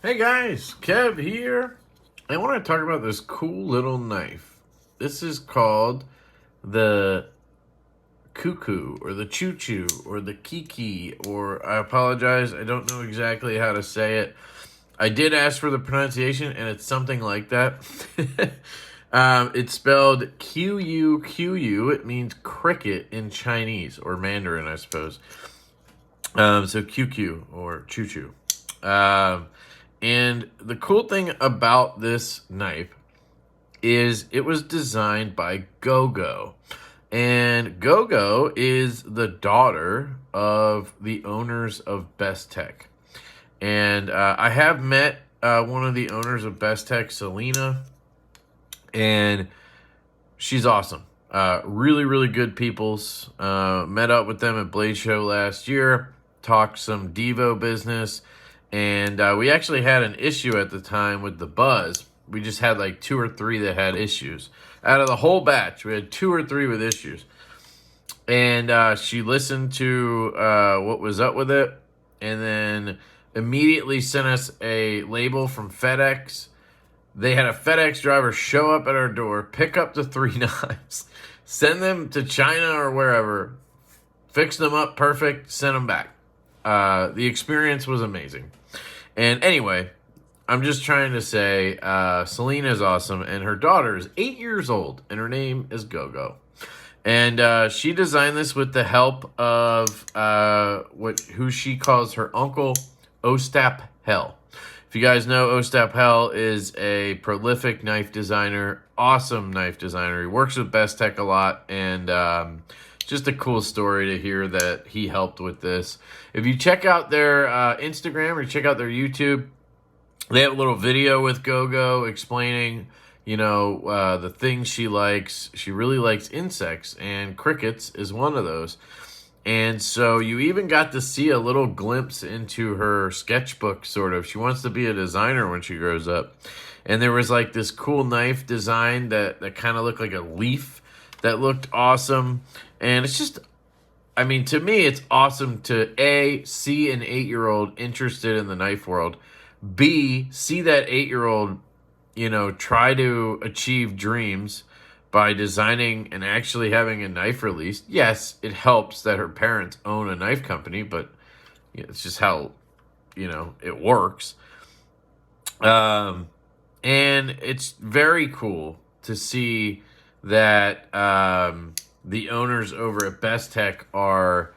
Hey guys, Kev here. I want to talk about this cool little knife. This is called the QuQu or the Choo or the Kiki, or I apologize, I don't know exactly how to say it. I did ask for the pronunciation and it's something like that. It's spelled Q-U-Q-U. It means cricket in Chinese or Mandarin, I suppose. So QQ or Choo. And the cool thing about this knife is it was designed by GoGo. And GoGo is the daughter of the owners of Bestech. And I have met one of the owners of Bestech, Selena, and she's awesome. Really, really good peoples. Met up with them at Blade Show last year, talked some Divo business, and we actually had an issue at the time with the buzz. We just had like 2 or 3 that had issues. Out of the whole batch, we had 2 or 3 with issues. And she listened to what was up with it, and then immediately sent us a label from FedEx. They had a FedEx driver show up at our door, pick up the 3 knives, send them to China or wherever, fix them up perfect, send them back. The experience was amazing. And anyway, I'm just trying to say Selena is awesome, and her daughter is 8 years old, and her name is GoGo. And she designed this with the help of who she calls her uncle, Ostap Hell. If you guys know, Ostap Hell is a prolific knife designer, awesome knife designer. He works with Bestech a lot, and just a cool story to hear that he helped with this. If you check out their Instagram or check out their YouTube, they have a little video with GoGo explaining, the things she likes. She really likes insects, and crickets is one of those. And so you even got to see a little glimpse into her sketchbook, sort of. She wants to be a designer when she grows up. And there was like this cool knife design that kind of looked like a leaf that looked awesome. And it's just, to me, it's awesome to A, see an 8-year-old interested in the knife world. B, see that 8-year-old, try to achieve dreams by designing and actually having a knife released. Yes, it helps that her parents own a knife company, but it's just how, it works. And it's very cool to see that the owners over at Bestech are,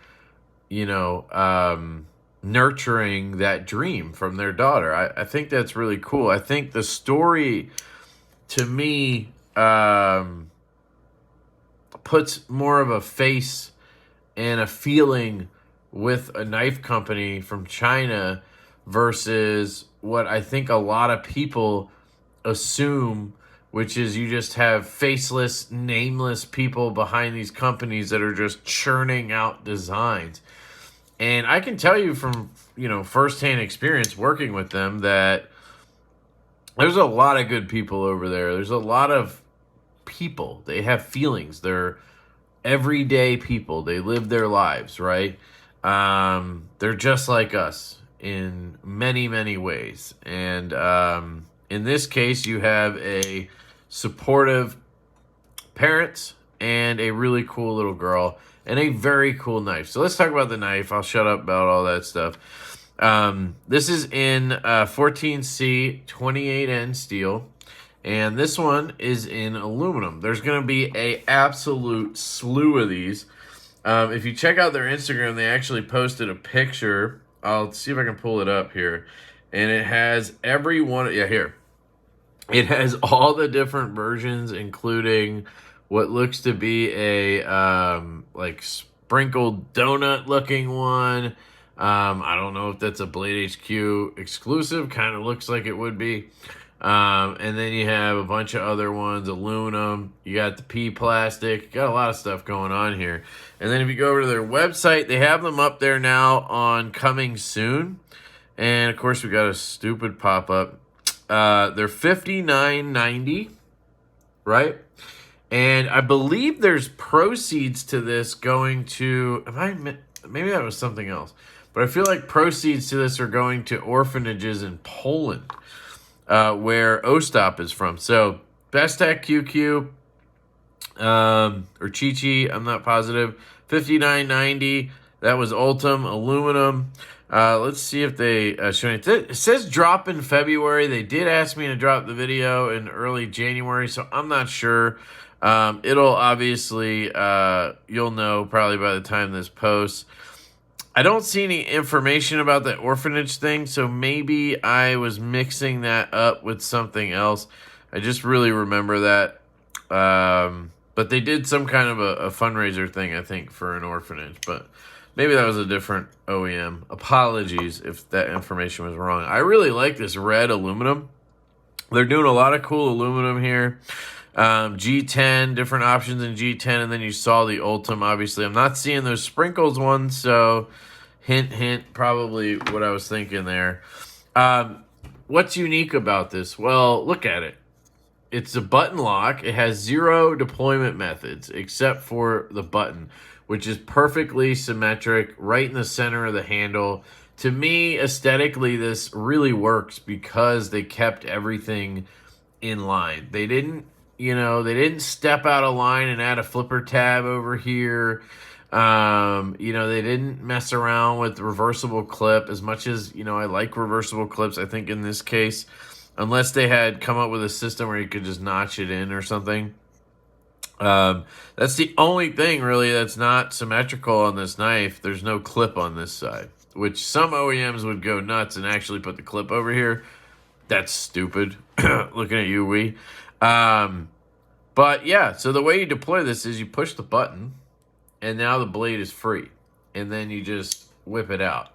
nurturing that dream from their daughter. I think that's really cool. I think the story, to me, puts more of a face and a feeling with a knife company from China versus what I think a lot of people assume, which is you just have faceless, nameless people behind these companies that are just churning out designs. And I can tell you from, firsthand experience working with them that there's a lot of good people over there. There's a lot of people. They have feelings. They're everyday people. They live their lives, right? They're just like us in many, many ways. And in this case, you have a supportive parents and a really cool little girl and a very cool knife. So let's talk about the knife. I'll shut up about all that stuff. This is in 14C 28N steel, and this one is in aluminum. There's going to be a absolute slew of these. If you check out their Instagram, they actually posted a picture. I'll see if I can pull it up here. And it has every one. Yeah, here. It has all the different versions, including what looks to be a sprinkled donut looking one. I don't know if that's a Blade HQ exclusive. Kind of looks like it would be. And then you have a bunch of other ones, aluminum. You got the P plastic. You got a lot of stuff going on here. And then if you go over to their website, they have them up there now on coming soon. And of course, we got a stupid pop-up. They're $59.90, right? And I believe there's proceeds to this going to, maybe that was something else. but I feel like proceeds to this are going to orphanages in Poland, where Ostap is from. So Bestech QQ, or Chi-Chi, I'm not positive. $59.90. That was Ultim aluminum. Let's see if they show it. It says drop in February. They did ask me to drop the video in early January, so I'm not sure. It'll obviously, you'll know probably by the time this posts. I don't see any information about that orphanage thing, so maybe I was mixing that up with something else. I just really remember that. But they did some kind of a fundraiser thing, I think, for an orphanage. But maybe that was a different OEM. Apologies if that information was wrong. I really like this red aluminum. They're doing a lot of cool aluminum here. G10, different options in G10, and then you saw the Ultim, obviously. I'm not seeing those sprinkles ones, so hint, hint, probably what I was thinking there. What's unique about this? Well, look at it. It's a button lock. It has 0 deployment methods except for the button, which is perfectly symmetric, right in the center of the handle. To me, aesthetically, this really works because they kept everything in line. They didn't, they didn't step out of line and add a flipper tab over here. They didn't mess around with reversible clip as much as, I like reversible clips. I think in this case, unless they had come up with a system where you could just notch it in or something. That's the only thing really that's not symmetrical on this knife. There's no clip on this side, which some OEMs would go nuts and actually put the clip over here. That's stupid. Looking at you, we. But yeah, so the way you deploy this is you push the button and now the blade is free. And then you just whip it out.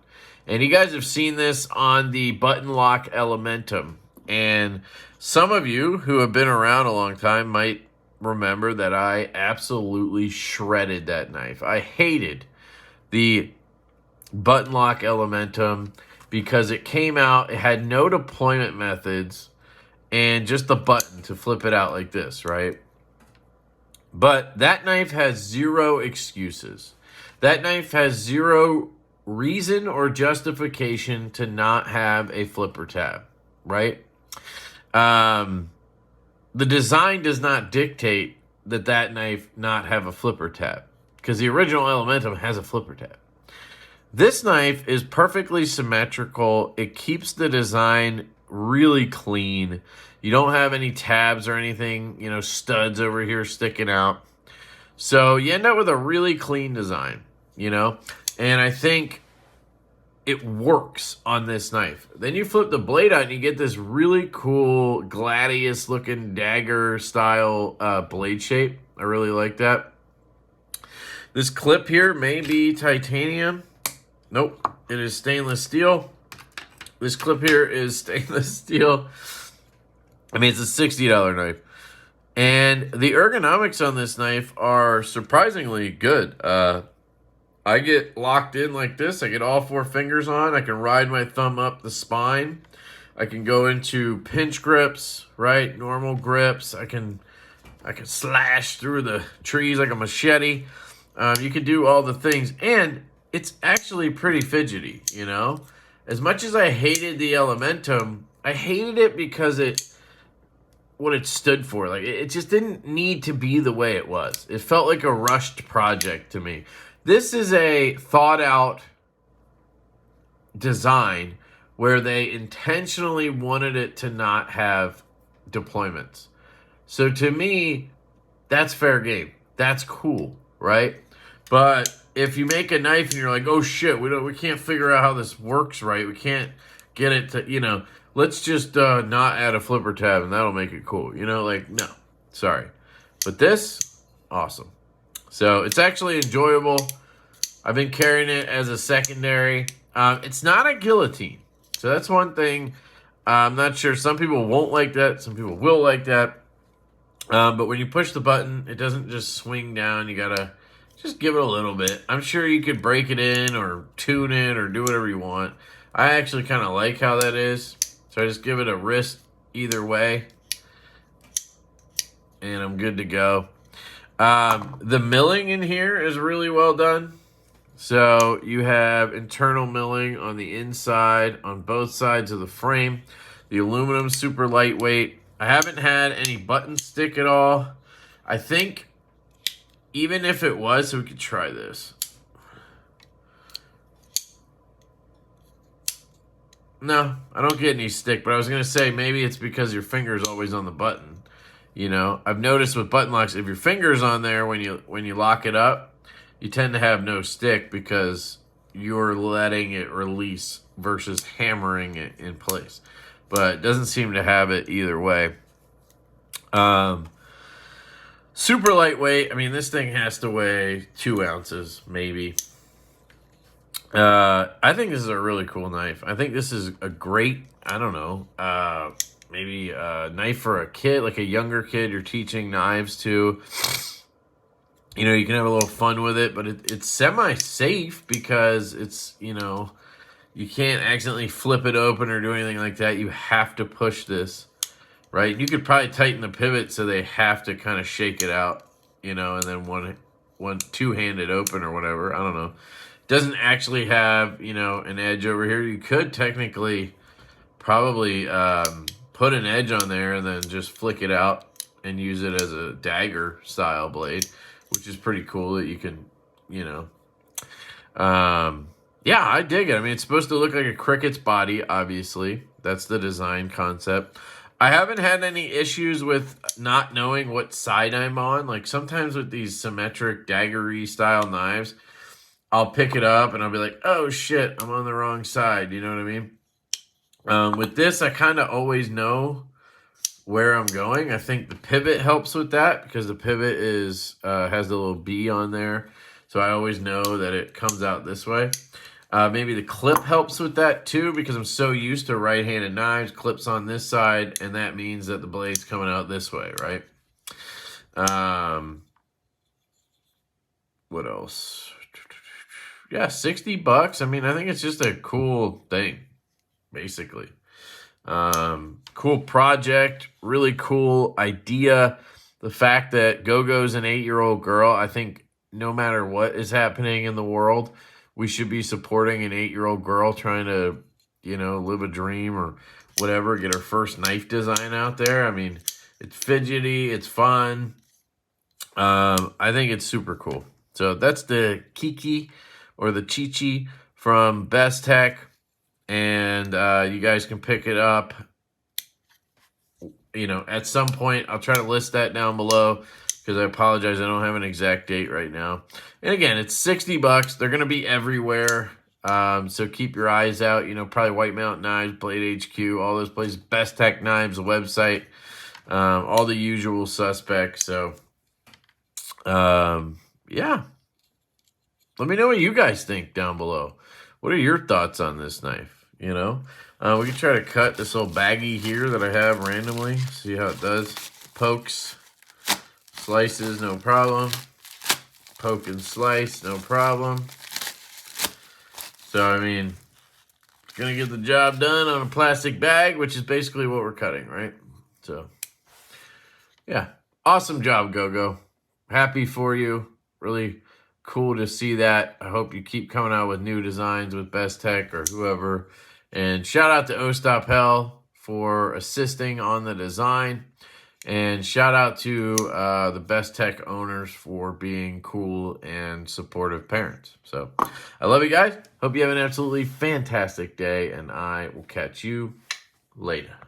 And you guys have seen this on the button lock Elementum. And some of you who have been around a long time might remember that I absolutely shredded that knife. I hated the button lock Elementum because it came out, it had no deployment methods, and just the button to flip it out like this, right? But that knife has 0 excuses. That knife has 0 reason or justification to not have a flipper tab, right? The design does not dictate that knife not have a flipper tab because the original Elementum has a flipper tab. This knife is perfectly symmetrical. It keeps the design really clean. You don't have any tabs or anything, studs over here sticking out. So you end up with a really clean design, and I think it works on this knife. Then you flip the blade out and you get this really cool gladius looking dagger style blade shape. I really like that. This clip here may be titanium. Nope, it is stainless steel. This clip here is stainless steel. I mean, it's a $60 knife. And the ergonomics on this knife are surprisingly good. I get locked in like this. I get all 4 fingers on. I can ride my thumb up the spine. I can go into pinch grips, right? Normal grips. I can slash through the trees like a machete. You can do all the things. And it's actually pretty fidgety, As much as I hated the Elementum, I hated it because what it stood for. Like, it just didn't need to be the way it was. It felt like a rushed project to me. This is a thought-out design where they intentionally wanted it to not have deployments. So to me, that's fair game. That's cool, right? But if you make a knife and you're like, oh shit, we can't figure out how this works right. We can't get it to, let's just not add a flipper tab and that'll make it cool. No, sorry. But this, awesome. So it's actually enjoyable. I've been carrying it as a secondary. It's not a guillotine. So that's one thing. I'm not sure. Some people won't like that. Some people will like that. But when you push the button, it doesn't just swing down. You got to just give it a little bit. I'm sure you could break it in or tune it or do whatever you want. I actually kind of like how that is. So I just give it a wrist either way. And I'm good to go. The milling in here is really well done. So you have internal milling on the inside on both sides of the frame. The aluminum's super lightweight. I haven't had any buttons stick at all. I think even if it was, so we could try this. No, I don't get any stick, but I was going to say maybe it's because your finger's always on the button. You know, I've noticed with button locks, if your finger's on there when you lock it up, you tend to have no stick because you're letting it release versus hammering it in place. But it doesn't seem to have it either way. Super lightweight. I mean, this thing has to weigh 2 ounces, maybe. I think this is a really cool knife. I think this is a great, I don't know, maybe a knife for a kid, like a younger kid you're teaching knives to. You know, you can have a little fun with it, but it's semi-safe because it's, you know, you can't accidentally flip it open or do anything like that. You have to push this, right? You could probably tighten the pivot so they have to kind of shake it out, you know, and then one two-handed open or whatever. I don't know. Doesn't actually have, you know, an edge over here. You could technically probably put an edge on there and then just flick it out and use it as a dagger style blade, which is pretty cool that you can, you know. Yeah, I dig it. I mean, it's supposed to look like a cricket's body, obviously. That's the design concept. I haven't had any issues with not knowing what side I'm on. Like sometimes with these symmetric daggery style knives, I'll pick it up and I'll be like, oh shit, I'm on the wrong side. You know what I mean? With this, I kind of always know where I'm going. I think the pivot helps with that because the pivot is has the little B on there. So I always know that it comes out this way. Maybe the clip helps with that too because I'm so used to right-handed knives. Clips on this side, and that means that the blade's coming out this way, right? What else? Yeah, $60. I mean, I think it's just a cool thing, basically. Cool project, really cool idea. The fact that GoGo's an 8-year-old girl, I think no matter what is happening in the world, we should be supporting an 8-year-old girl trying to, you know, live a dream or whatever, get her first knife design out there. I mean, it's fidgety, it's fun. I think it's super cool. So that's the QuQu or the Chi from Bestech. And you guys can pick it up, you know, at some point. I'll try to list that down below because I apologize. I don't have an exact date right now. And again, it's $60. They're going to be everywhere. So keep your eyes out. You know, probably White Mountain Knives, Blade HQ, all those places. Bestech Knives, the website, all the usual suspects. So, yeah. Let me know what you guys think down below. What are your thoughts on this knife? You know, we can try to cut this little baggie here that I have randomly. See how it does. Pokes, slices, no problem. Poke and slice, no problem. So, I mean, it's going to get the job done on a plastic bag, which is basically what we're cutting, right? So, yeah. Awesome job, GoGo. Happy for you. Really cool to see that. I hope you keep coming out with new designs with Bestech or whoever. And shout out to Ostapel for assisting on the design. And shout out to the Bestech owners for being cool and supportive parents. So I love you guys. Hope you have an absolutely fantastic day. And I will catch you later.